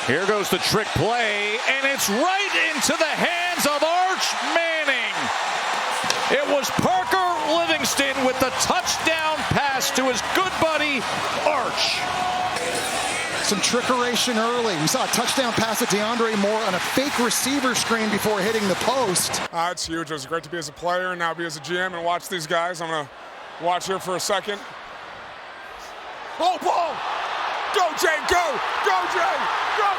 Here goes the trick play, and it's right into the hands of Arch Manning. It was Parker Livingston with the touchdown pass to his good buddy, Arch. Some trickeration early. We saw a touchdown pass to DeAndre Moore on a fake receiver screen before hitting the post. It's huge. It was great to be as a player and now be as a GM and watch these guys. I'm going to watch here for a second. Oh, ball! Go, Jay, go! Go, Jay! Go!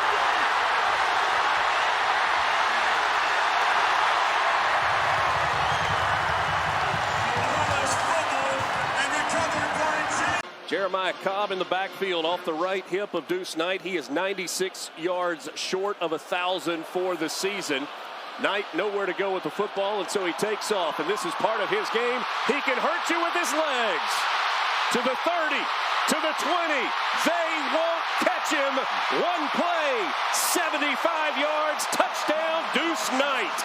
Jeremiah Cobb in the backfield off the right hip of Deuce Knight. He is 96 yards short of 1,000 for the season. Knight nowhere to go with the football, and so he takes off. And this is part of his game. He can hurt you with his legs. To the 30, to the 20. They won't catch him. One play, 75 yards, touchdown, Deuce Knight.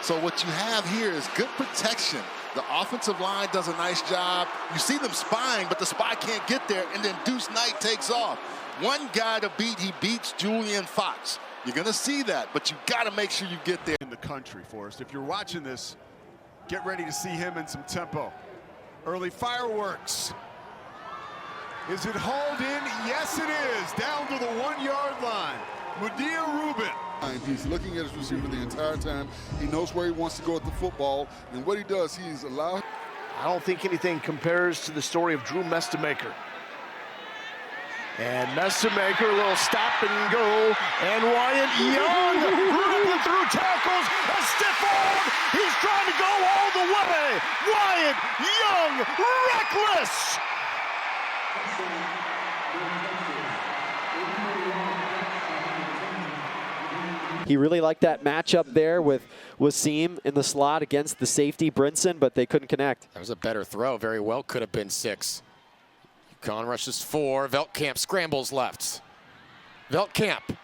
So what you have here is good protection. The offensive line does a nice job. You see them spying, but the spy can't get there, and then Deuce Knight takes off. One guy to beat, he beats Julian Fox. You're going to see that, but you got to make sure you get there. In the country, Forrest. If you're watching this, get ready to see him in some tempo. Early fireworks. Is it hauled in? Yes, it is. Down to the 1-yard line. Mudir Rubin. He's looking at his receiver the entire time. He knows where he wants to go with the football. And what he does, he's allowed. I don't think anything compares to the story of Drew Mestemaker. And Mestemaker, a little stop and go. And Wyatt Young ripping through tackles. A stiff arm. He's trying to go all the way. Wyatt Young, reckless. He really liked that matchup there with Wasim in the slot against the safety, Brinson, but they couldn't connect. That was a better throw. Very well could have been 6. Con rushes 4. Veldkamp scrambles left. Veldkamp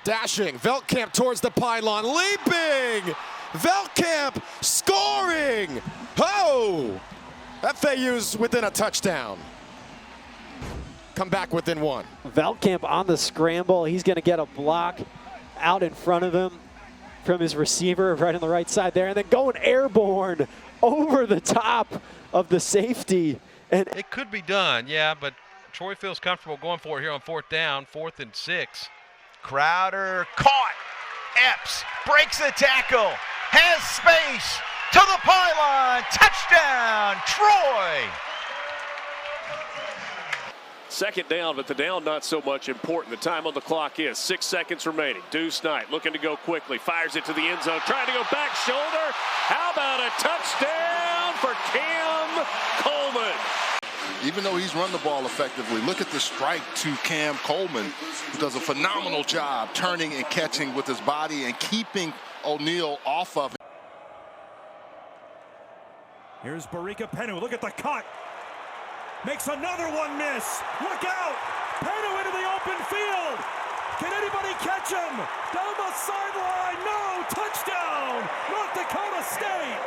dashing. Veldkamp towards the pylon. Leaping! Veldkamp scoring! Oh! FAU's within a touchdown. Come back within 1. Veldkamp on the scramble. He's going to get a block out in front of him from his receiver right on the right side there, and then going airborne over the top of the safety. And it could be done, yeah, but Troy feels comfortable going for it here on 4th down, 4th and 6. Crowder caught. Epps breaks the tackle, has space to the pylon. Touchdown, Troy. 2nd down, but the down not so much important. The time on the clock is 6 seconds remaining. Deuce Knight looking to go quickly, fires it to the end zone, trying to go back shoulder. How about a touchdown for Cam Coleman? Even though he's run the ball effectively, look at the strike to Cam Coleman, who does a phenomenal job turning and catching with his body and keeping O'Neal off of him. Here's Barika Penu. Look at the cut. Makes another one miss. Look out! Penu into the open field. Can anybody catch him? Down the sideline. No! Touchdown! North Dakota State!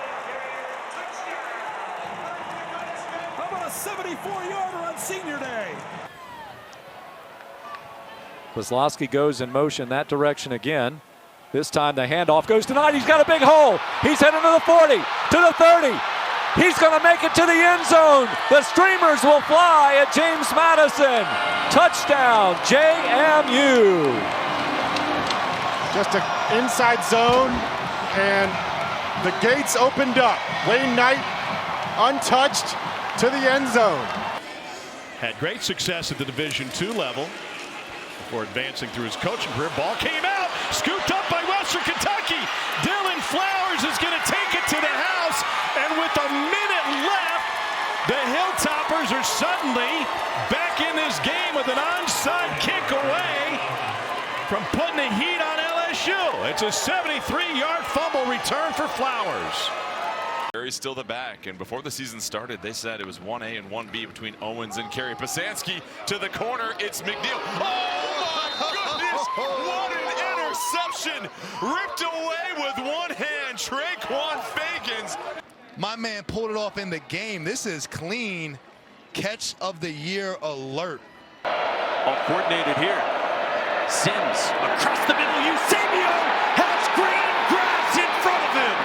How about a 74-yarder on Senior Day? Kozlowski goes in motion that direction again. This time the handoff goes to Knight. He's got a big hole. He's heading to the 40, to the 30. He's going to make it to the end zone. The streamers will fly at James Madison. Touchdown, JMU. Just an inside zone, and the gates opened up. Wayne Knight, untouched, to the end zone. Had great success at the Division II level before advancing through his coaching career. Ball came out, scooped up by Western Kentucky. Dylan Flowers is going to take it to the house, and with a minute left, the Hilltoppers are suddenly back in this game with an onside kick away from putting the heat on LSU. It's a 73-yard fumble return for Flowers. He's still the back, and before the season started, they said it was 1A and 1B between Owens and Kerry. Pasansky to the corner. It's McNeil. Oh, my goodness! What an interception! Ripped away with one hand. Traquan Fagans. My man pulled it off in the game. This is clean. catch of the year alert. All coordinated here. Sims across the middle. Eusebio has green grass in front of him.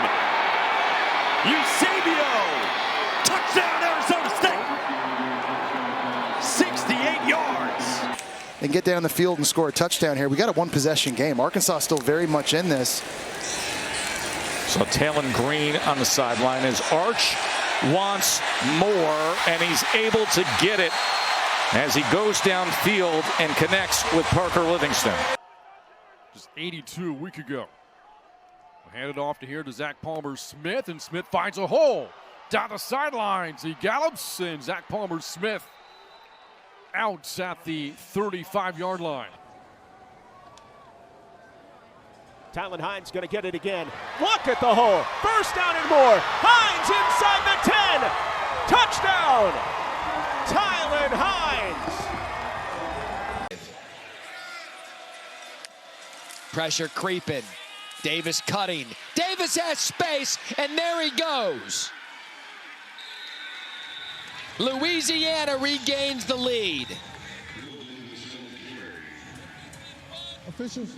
Eusebio, touchdown Arizona State. 68 yards. And get down the field and score a touchdown here. We got a one-possession game. Arkansas still very much in this. So Talon Green on the sideline as Arch wants more, and he's able to get it as he goes downfield and connects with Parker Livingston. Just 82 a week ago. Hand it off to here to Zach Palmer-Smith, and Smith finds a hole down the sidelines. He gallops, and Zach Palmer-Smith out at the 35-yard line. Tylen Hines going to get it again. Look at the hole. First down and more. Hines inside the 10. Touchdown. Tylen Hines. Pressure creeping. Davis cutting. Davis has space, and there he goes. Louisiana regains the lead. Officials.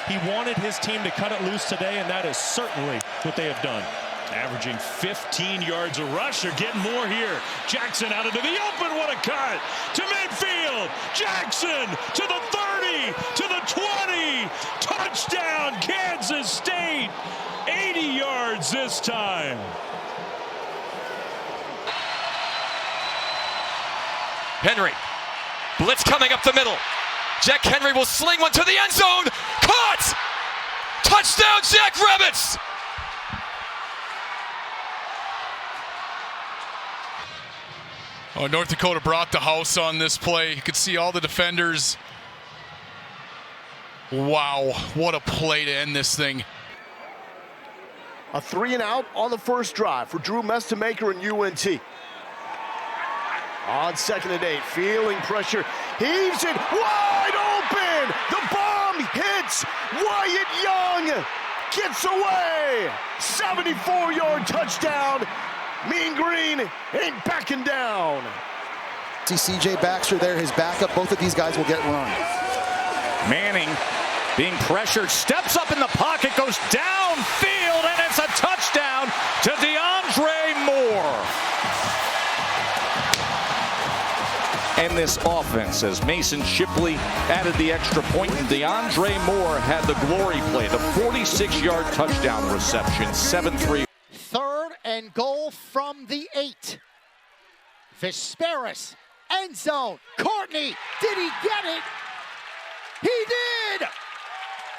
He wanted his team to cut it loose today, and that is certainly what they have done. Averaging 15 yards a rush. They're getting more here. Jackson out into the open. What a cut. To midfield. Jackson to the 30, to the 20. Touchdown, Kansas State. 80 yards this time. Henry. Blitz coming up the middle. Jack Henry will sling one to the end zone. Caught! Touchdown, Jack Rabbits! Oh, North Dakota brought the house on this play. You could see all the defenders. Wow, what a play to end this thing. A 3-and-out on the first drive for Drew Mestamaker and UNT. On 2nd and 8, feeling pressure, heaves it wide open. The bomb hits. Wyatt Young gets away. 74-yard touchdown. Mean Green ain't backing down. See C.J. Baxter there, his backup. Both of these guys will get run. Manning being pressured, steps up in the pocket, goes downfield, and it's a touchdown to DeAndre Moore. And this offense, as Mason Shipley added the extra point, and DeAndre Moore had the glory play, the 46-yard touchdown reception, 7-3. 3rd and goal from the 8. Vesperis, end zone. Courtney, did he get it? He did!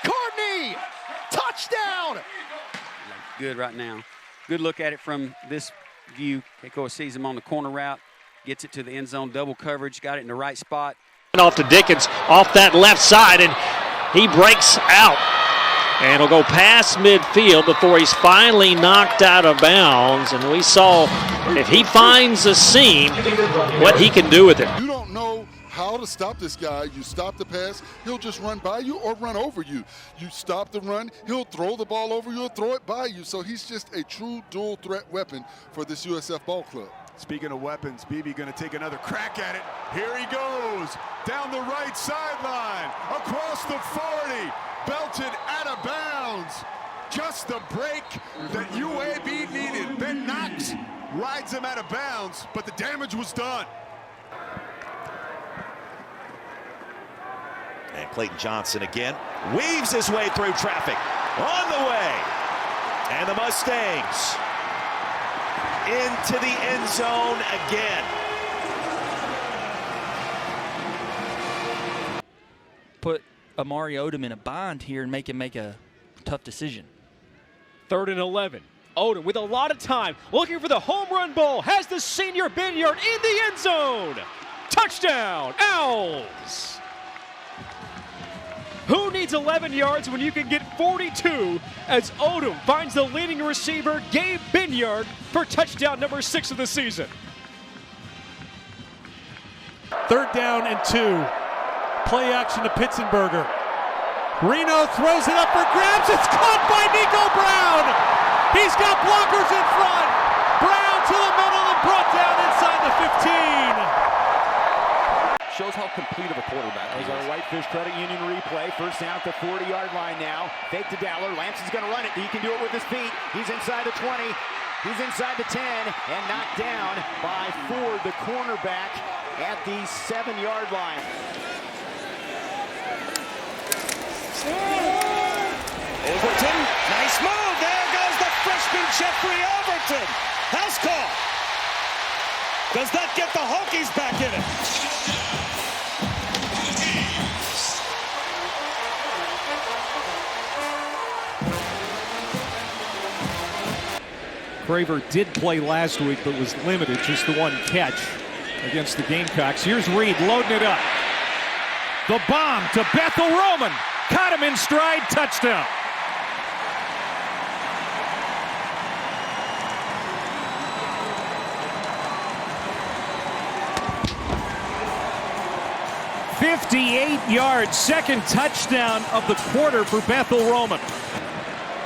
Courtney, touchdown! Good right now. Good look at it from this view. Keiko sees him on the corner route. Gets it to the end zone, double coverage, got it in the right spot. Off to Dickens, off that left side, and he breaks out. And he'll go past midfield before he's finally knocked out of bounds. And we saw if he finds a seam, what he can do with it. You don't know how to stop this guy. You stop the pass, he'll just run by you or run over you. You stop the run, he'll throw the ball over you or throw it by you. So he's just a true dual threat weapon for this USF ball club. Speaking of weapons, Beebe going to take another crack at it. Here he goes, down the right sideline, across the 40, belted out of bounds. Just the break that UAB needed. Ben Knox rides him out of bounds, but the damage was done. And Clayton Johnson again weaves his way through traffic. On the way. And the Mustangs into the end zone again. Put Amari Odom in a bind here and make him make a tough decision. 3rd and 11. Odom with a lot of time, looking for the home run ball, has the senior Binyard in the end zone. Touchdown, Owls! Who needs 11 yards when you can get 42 as Odom finds the leading receiver, Gabe Binyard, for touchdown number 6 of the season. 3rd down and 2. Play action to Pitzenberger. Reno throws it up for grabs. It's caught by Nico Brown. He's got blockers in front. Brown to the middle and brought down inside the 15. how complete of a quarterback he is. Our Whitefish Credit Union replay. First down at the 40-yard line now. Fake to Dowler. Lampson's going to run it. He can do it with his feet. He's inside the 20. He's inside the 10 and knocked down by Ford, the cornerback, at the 7-yard line. Overton, nice move. There goes the freshman Jeffrey Overton. House call. Does that get the Hokies back in it? Craver did play last week, but was limited, just the one catch against the Gamecocks. Here's Reed loading it up. The bomb to Bethel Roman. Caught him in stride, touchdown. "58 yards, second touchdown of the quarter for Bethel Roman."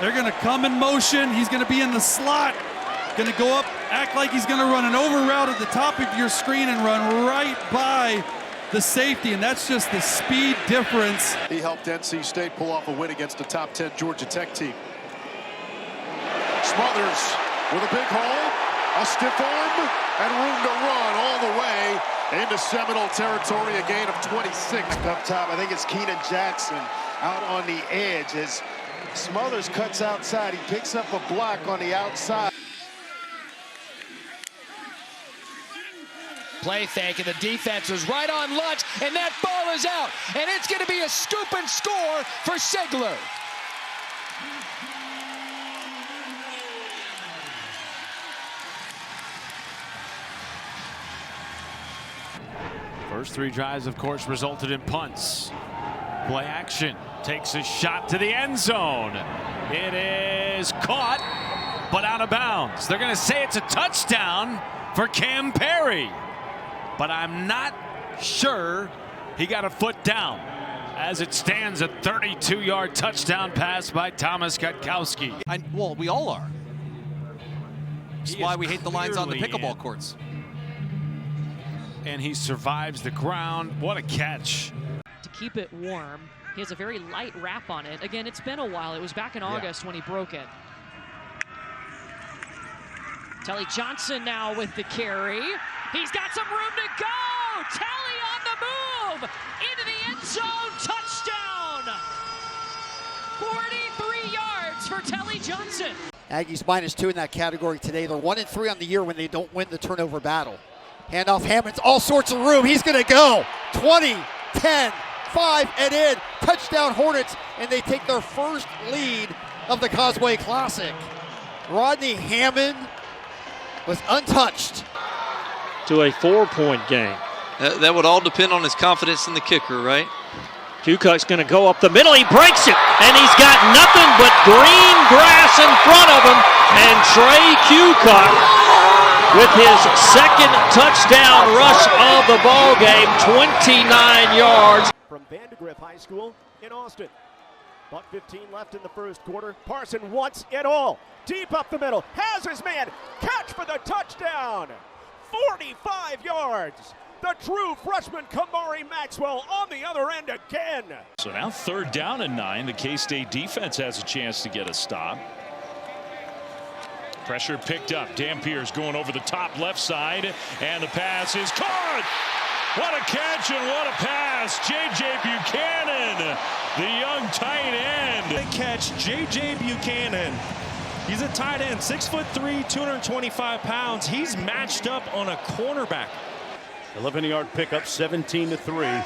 They're going to come in motion. He's going to be in the slot. Going to go up, act like he's going to run an over route at the top of your screen and run right by the safety, and that's just the speed difference. He helped NC State pull off a win against a top 10 Georgia Tech team. Smothers with a big hole, a stiff arm, and room to run all the way into Seminole territory, a gain of 26. Up top, I think it's Keenan Jackson out on the edge as Smothers cuts outside. He picks up a block on the outside. Play fake, and the defense is right on lunch, and that ball is out. And it's going to be a scoop and score for Sigler. First three drives, of course, resulted in punts. Play action, takes a shot to the end zone. It is caught, but out of bounds. They're going to say it's a touchdown for Cam Perry, but I'm not sure he got a foot down. As it stands, a 32-yard touchdown pass by Thomas Gutkowski. Well, we all are. That's why we hate the lines on the pickleball courts. And he survives the ground. What a catch. To keep it warm, he has a very light wrap on it. Again, it's been a while. It was back in August when he broke it. Telly Johnson now with the carry. He's got some room to go. Telly on the move. Into the end zone. Touchdown. 43 yards for Telly Johnson. Aggies -2 in that category today. They're 1-3 on the year when they don't win the turnover battle. Handoff Hammonds, all sorts of room. He's going to go. 20, 10, 5, and in. Touchdown Hornets, and they take their first lead of the Causeway Classic. Rodney Hammond was untouched. To a 4-point game. That would all depend on his confidence in the kicker, right? Kukock's going to go up the middle. He breaks it, and he's got nothing but green grass in front of him. And Trey Kukock with his second touchdown rush of the ball game, 29 yards. From Vandegrift High School in Austin. $1:15 left in the first quarter. Parson wants it all. Deep up the middle. Has his man. Catch for the touchdown. 45 yards. The true freshman Kamari Maxwell on the other end again. So now 3rd down and 9. The K-State defense has a chance to get a stop. Pressure picked up. Dampier's going over the top left side, and the pass is caught. What a catch and what a pass. J.J. Buchanan, the young tight end. Big catch, J.J. Buchanan. He's a tight end, 6'3", 225 pounds. He's matched up on a cornerback. 11-yard pickup, 17-3.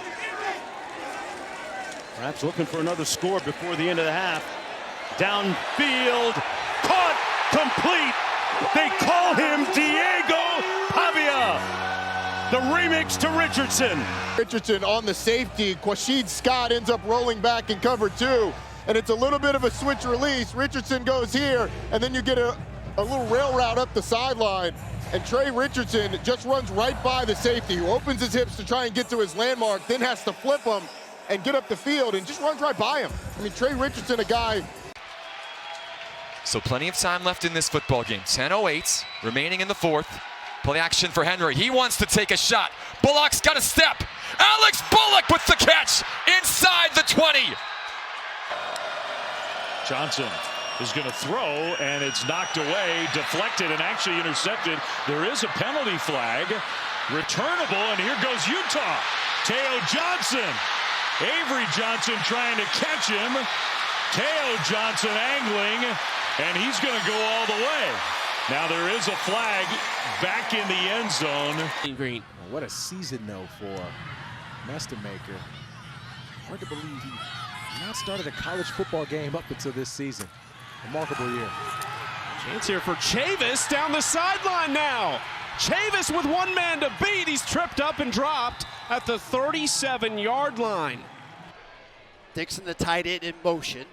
Perhaps looking for another score before the end of the half. Downfield, caught, complete. They call him Diego Pavia. The remix to Richardson. Richardson on the safety. Quashid Scott ends up rolling back in cover 2. And it's a little bit of a switch release. Richardson goes here, and then you get a little rail route up the sideline. And Trey Richardson just runs right by the safety, who opens his hips to try and get to his landmark, then has to flip him and get up the field, and just runs right by him. I mean, Trey Richardson, a guy. So plenty of time left in this football game. 10:08 remaining in the 4th. Play action for Henry. He wants to take a shot. Bullock's got a step. Alex Bullock with the catch inside the 20. Johnson is going to throw, and it's knocked away, deflected, and actually intercepted. There is a penalty flag. Returnable, and here goes Utah. Teo Johnson. Avery Johnson trying to catch him. Teo Johnson angling, and he's going to go all the way. Now there is a flag back in the end zone. Green. What a season, though, for Mestonmaker. Hard to believe he not started a college football game up until this season. Remarkable year. Chance here for Chavis down the sideline now. Chavis with one man to beat. He's tripped up and dropped at the 37-yard line. Dixon, the tight end, in motion.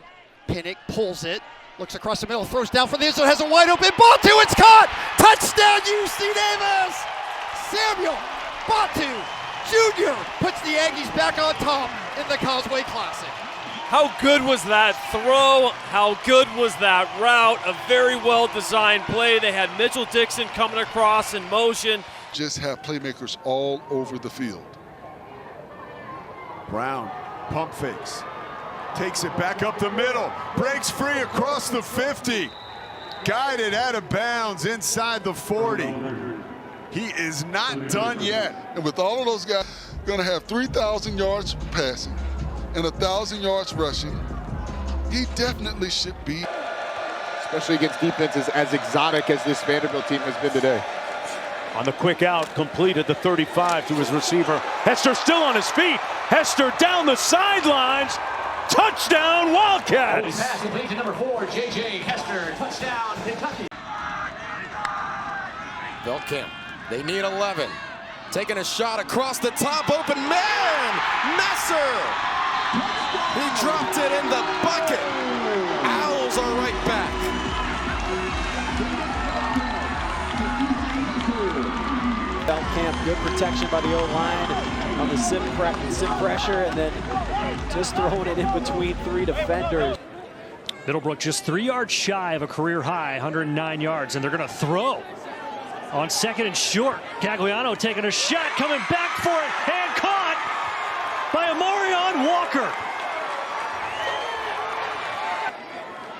Pinnock pulls it. Looks across the middle, throws down for the end zone, has a wide open Batu, it's caught! Touchdown, UC Davis! Samuel Batu Jr. puts the Aggies back on top in the Causeway Classic. How good was that throw? How good was that route? A very well-designed play. They had Mitchell Dixon coming across in motion. Just have playmakers all over the field. Brown, pump fakes. Takes it back up the middle, breaks free across the 50. Guided out of bounds inside the 40. He is not done yet. And with all of those guys, going to have 3,000 yards passing and 1,000 yards rushing. He definitely should be. Especially against defenses as exotic as this Vanderbilt team has been today. On the quick out, completed the 35 to his receiver. Hester still on his feet. Hester down the sidelines. Touchdown, Wildcats! Pass complete to number 4, J.J. Hester. Touchdown, Kentucky. Veltkamp, they need 11. Taking a shot across the top, open man! Messer! He dropped it in the bucket. Owls are right back. Veltkamp, good protection by the O-line on the sim pressure, and then just throwing it in between three defenders. Middlebrook just 3 yards shy of a career high, 109 yards, and they're going to throw on second and short. Gagliano taking a shot, coming back for it, and caught by Amarion Walker.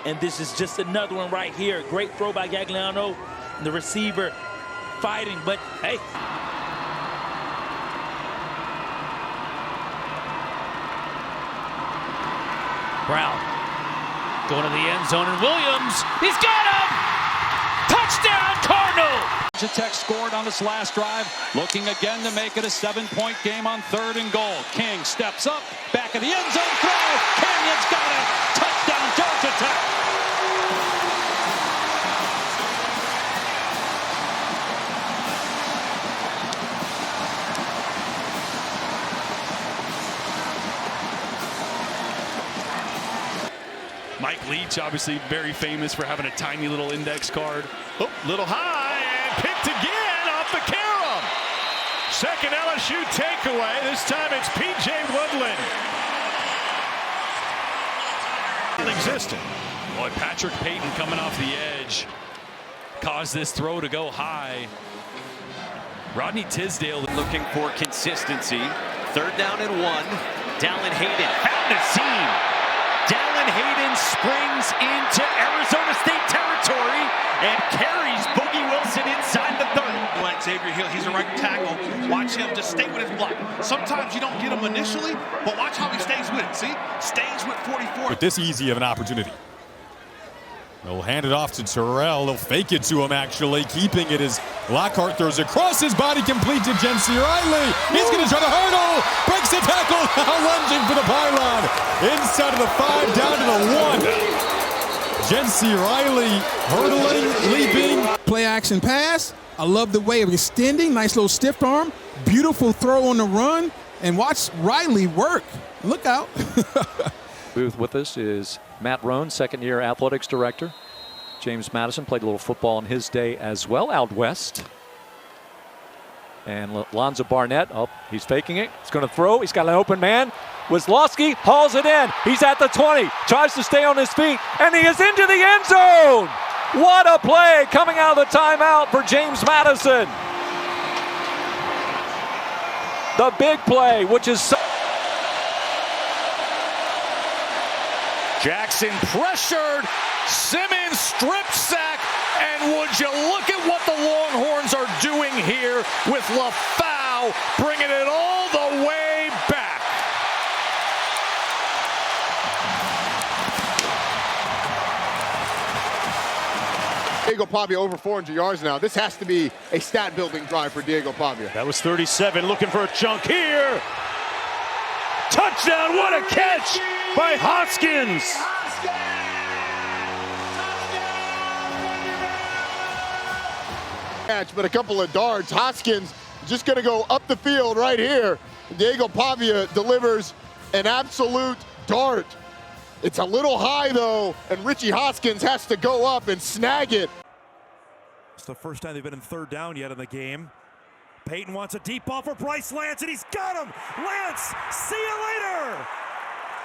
And this is just another one right here. Great throw by Gagliano, and the receiver fighting, but hey. Brown going to the end zone, and Williams, he's got him! Touchdown, Cardinal! Tech scored on this last drive, looking again to make it a 7-point game on 3rd and goal. King steps up, back of the end zone, throw! Canyon's got it! Touchdown, Georgia Tech! Mike Leach, obviously very famous for having a tiny little index card. Oh, little high and picked again off the carom. Second LSU takeaway. This time it's P.J. Woodland. Non-existent. Boy, Patrick Payton coming off the edge caused this throw to go high. Rodney Tisdale looking for consistency. 3rd down and 1. Dallin Hayden found a seam. Dallin Hayden springs into Arizona State territory and carries Boogie Wilson inside the 30. Xavier Hill, he's a right tackle. Watch him just stay with his block. Sometimes you don't get him initially, but watch how he stays with it. See? Stays with 44. With this easy of an opportunity. They'll hand it off to Terrell. They'll fake it to him, actually. Keeping it as Lockhart throws across his body, complete to Jency Riley. He's going to try to hurdle. Breaks the tackle. Lunging for the pylon. Inside of the 5, down to the 1. Jency Riley hurdling, leaping. Play action pass. I love the way of extending. Nice little stiff arm. Beautiful throw on the run. And watch Riley work. Look out. Booth with us is Matt Rohn, second-year athletics director. James Madison played a little football in his day as well out west. And Lonzo Barnett, oh, he's faking it. He's going to throw. He's got an open man. Wisłowski hauls it in. He's at the 20. Tries to stay on his feet. And he is into the end zone. What a play coming out of the timeout for James Madison. the big play, which is so Jackson pressured, Simmons strip sack, and would you look at what the Longhorns are doing here with LaFau bringing it all the way back. Diego Pavia over 400 yards now. This has to be a stat-building drive for Diego Pavia. That was 37, looking for a chunk here. Touchdown, what a catch by Hoskins. But a couple of darts. Hoskins just going to go up the field right here. Diego Pavia delivers an absolute dart. It's a little high, though, and Richie Hoskins has to go up and snag it. It's the first time they've been in third down yet in the game. Peyton wants a deep ball for Bryce Lance, and he's got him. Lance, see you later.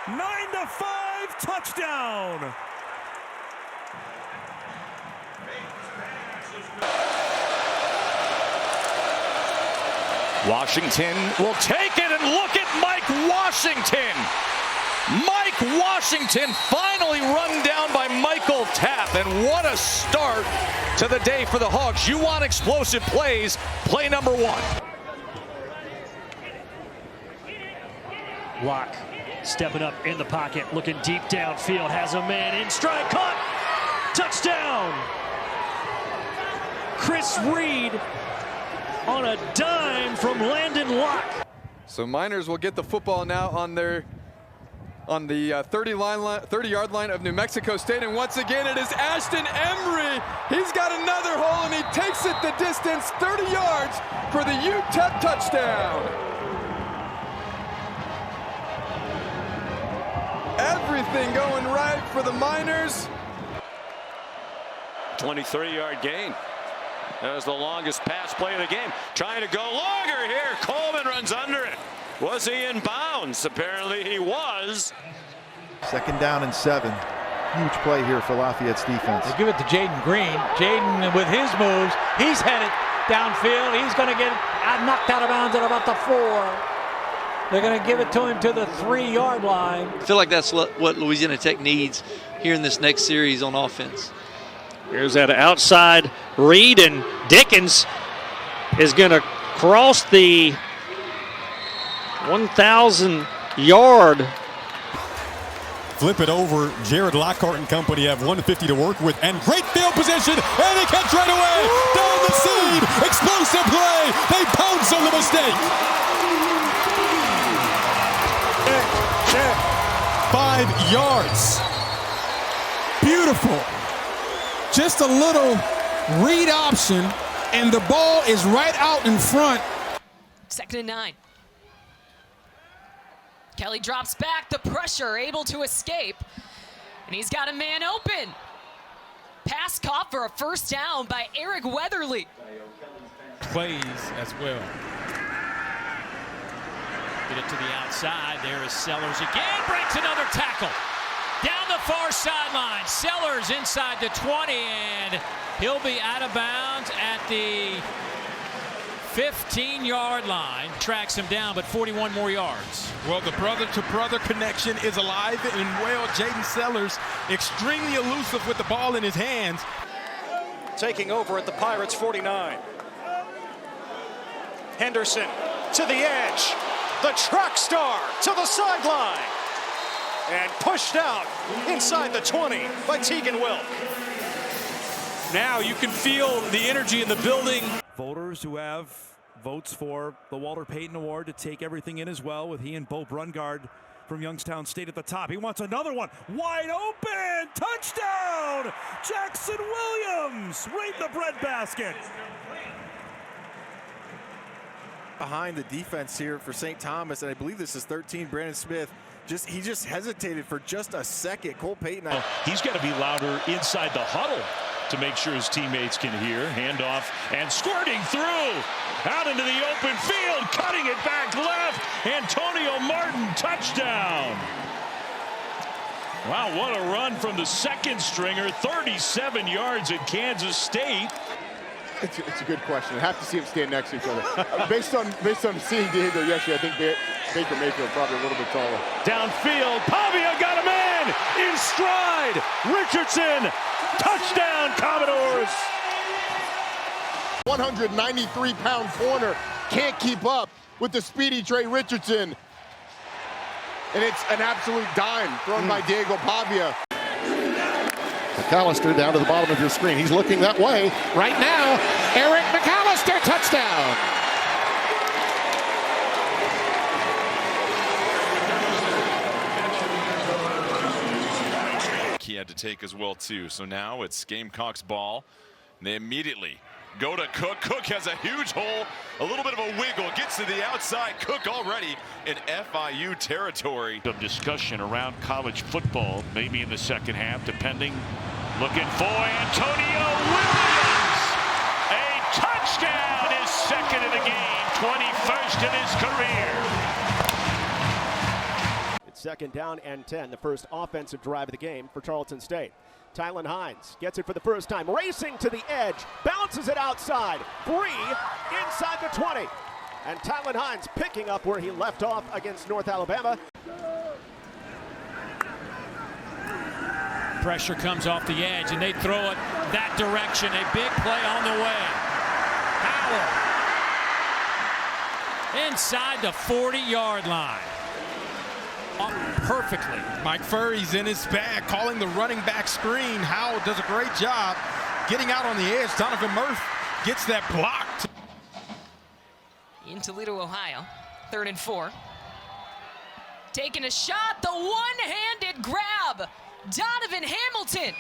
9-5 touchdown. Washington will take it, and look at Mike Washington. Mike Washington finally run down by Michael Tapp, and what a start to the day for the Hawks. You want explosive plays, play number one. Locke stepping up in the pocket, looking deep downfield, has a man in stride, caught, touchdown. Chris Reed on a dime from Landon Locke. So Miners will get the football now on the 30-yard line of New Mexico State, and once again it is Ashton Emery. He's got another hole, and he takes it the distance, 30 yards for the UTEP touchdown. Everything going right for the Miners. 23-yard gain. That was the longest pass play of the game. Trying to go longer here. Coleman runs under it. Was he in bounds? Apparently he was. Second down and 7. Huge play here for Lafayette's defense. They give it to Jaden Green. Jaden with his moves, he's headed downfield. He's going to get knocked out of bounds at about the 4. They're going to give it to him to the 3-yard line. I feel like that's what Louisiana Tech needs here in this next series on offense. Here's that outside read, and Dickens is going to cross the 1,000-yard. Flip it over. Jared Lockhart and company have 150 to work with, and great field position, and a catch right away. Down the seam, explosive play. They pounce on the mistake. 5 yards. Beautiful. Just a little read option, and the ball is right out in front. 2nd and 9. Kelly drops back, the pressure, able to escape, and he's got a man open. Pass caught for a first down by Eric Weatherly. Plays as well. Get it to the outside. There is Sellers again. Breaks another tackle. Down the far sideline. Sellers inside the 20, and he'll be out of bounds at the 15-yard line. Tracks him down, but 41 more yards. Well, the brother-to-brother connection is alive and well. Jaden Sellers, extremely elusive with the ball in his hands. Taking over at the Pirates 49. Henderson to the edge. The track star to the sideline. And pushed out inside the 20 by Tegan Wilk. Now you can feel the energy in the building. Voters who have votes for the Walter Payton Award to take everything in as well, with he and Bo Brungard from Youngstown State at the top. He wants another one. Wide open. Touchdown. Jackson Williams right in the breadbasket. Behind the defense here for St. Thomas, and I believe this is 13, Brandon Smith. He just hesitated for just a second. Cole Payton. He's got to be louder inside the huddle to make sure his teammates can hear. Handoff and squirting through. Out into the open field, cutting it back left. Antonio Martin, touchdown. Wow, what a run from the second stringer. 37 yards at Kansas State. It's a good question. I have to see them stand next to each other. Based on seeing Diego yesterday, I think Baker Mayfield probably a little bit taller. Downfield, Pavia got a man in stride. Richardson, touchdown Commodores. 193-pound corner can't keep up with the speedy Trey Richardson. And it's an absolute dime thrown by Diego Pavia. McAllister down to the bottom of your screen. He's looking that way right now. Eric McAllister, touchdown. He had to take as well too. So now it's Gamecocks ball. And they immediately go to Cook. Cook has a huge hole, a little bit of a wiggle, gets to the outside. Cook already in FIU territory. Some discussion around college football, maybe in the second half, depending. Looking for Antonio Williams. A touchdown, his second of the game, 21st in his career. It's second down and 10, the first offensive drive of the game for Tarleton State. Tylen Hines gets it for the first time, racing to the edge, bounces it outside, free inside the 20. And Tylen Hines picking up where he left off against North Alabama. Pressure comes off the edge, and they throw it that direction. A big play on the way. Howell inside the 40-yard line. Perfectly. Mike Furry's in his bag, calling the running back screen. Howell does a great job getting out on the edge. Donovan Murph gets that blocked. In Toledo, Ohio, 3rd and 4. Taking a shot, the one-handed grab. Donovan Hamilton.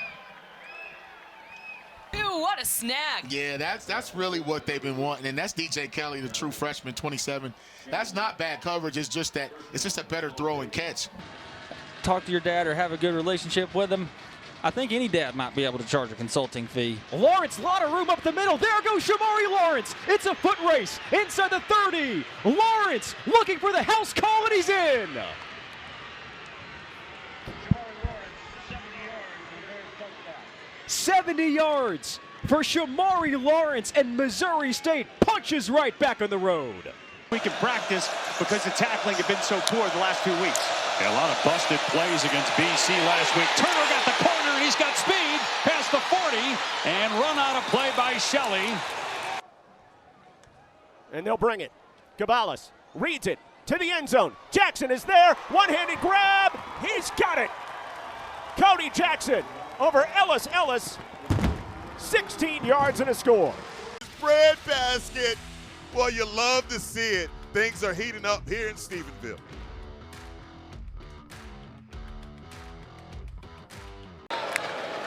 Ew, what a snag. Yeah, that's really what they've been wanting, and that's DJ Kelly, the true freshman, 27. That's not bad coverage. It's just a better throw and catch. Talk to your dad or have a good relationship with him. I think any dad might be able to charge a consulting fee. Lawrence, a lot of room up the middle. There goes Shamari Lawrence. It's a foot race inside the 30. Lawrence looking for the house call, and he's in. 70 yards for Shamari Lawrence, and Missouri State punches right back on the road. We can practice because the tackling had been so poor the last 2 weeks. A lot of busted plays against BC last week. Turner got the corner, and he's got speed past the 40, and run out of play by Shelley. And they'll bring it. Cabales reads it to the end zone. Jackson is there. One-handed grab. He's got it. Cody Jackson over Ellis. 16 yards and a score. Bread basket. Well, you love to see it. Things are heating up here in Stephenville.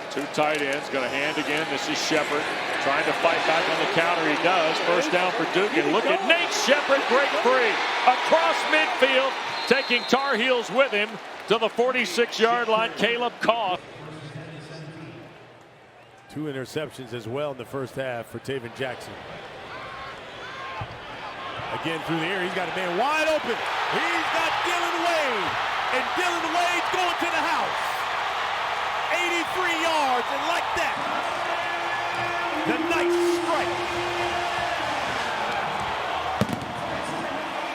Two tight ends, going to hand again. This is Shepard trying to fight back on the counter. He does. First down for Duke. And look at Nate Shepard break free across midfield, taking Tar Heels with him to the 46-yard line. Caleb Koff. 2 interceptions as well in the first half for Taven Jackson. Again through the air, he's got a man wide open. He's got Dylan Wade, and Dylan Wade's going to the house. 83 yards, and like that, the nice strike.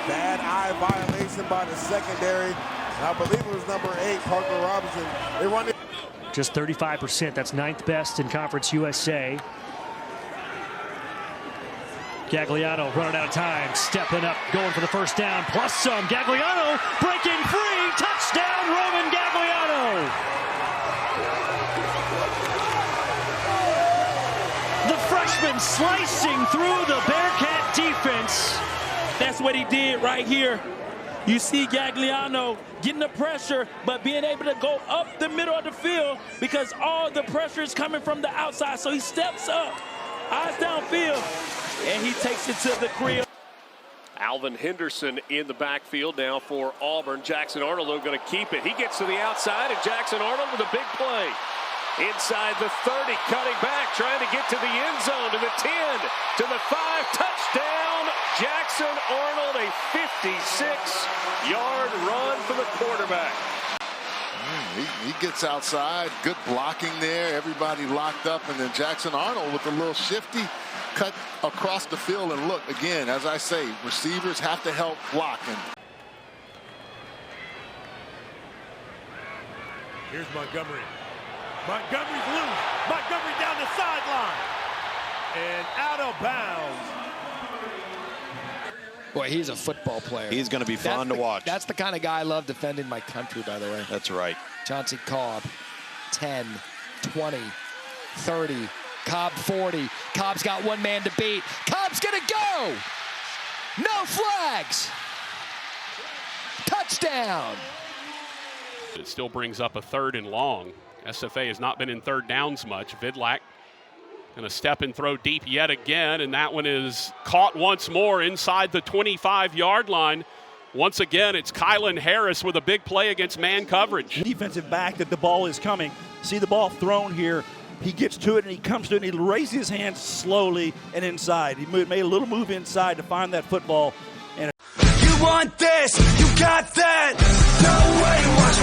Bad eye violation by the secondary. I believe it was number 8, Parker Robinson. They run it. Just 35%. That's 9th best in Conference USA. Gagliano running out of time, stepping up, going for the first down, plus some. Gagliano breaking free. Touchdown, Roman Gagliano. The freshman slicing through the Bearcat defense. That's what he did right here. You see Gagliano getting the pressure, but being able to go up the middle of the field because all the pressure is coming from the outside. So he steps up, eyes downfield, and he takes it to the crib. Alvin Henderson in the backfield now for Auburn. Jackson Arnold going to keep it. He gets to the outside, and Jackson Arnold with a big play. Inside the 30, cutting back, trying to get to the end zone, to the 10, to the 5, touchdown, Jackson Arnold, a 56-yard run for the quarterback. He gets outside, good blocking there, everybody locked up, and then Jackson Arnold with a little shifty cut across the field and look. Again, as I say, receivers have to help blocking. Here's Montgomery. Montgomery's loose. Montgomery down the sideline. And out of bounds. Boy, he's a football player. He's going to be fun to watch. That's the kind of guy I love defending my country, by the way. That's right. Chauncey Cobb, 10, 20, 30. Cobb 40. Cobb's got one man to beat. Cobb's going to go. No flags. Touchdown. It still brings up a 3rd and long. SFA has not been in 3rd downs much. Vidlak going to step and throw deep yet again, and that one is caught once more inside the 25-yard line. Once again, it's Kylan Harris with a big play against man coverage. Defensive back that the ball is coming. See the ball thrown here. He gets to it and he comes to it and he raises his hands slowly and inside. He made a little move inside to find that football. And you want this, you got that. No way, watch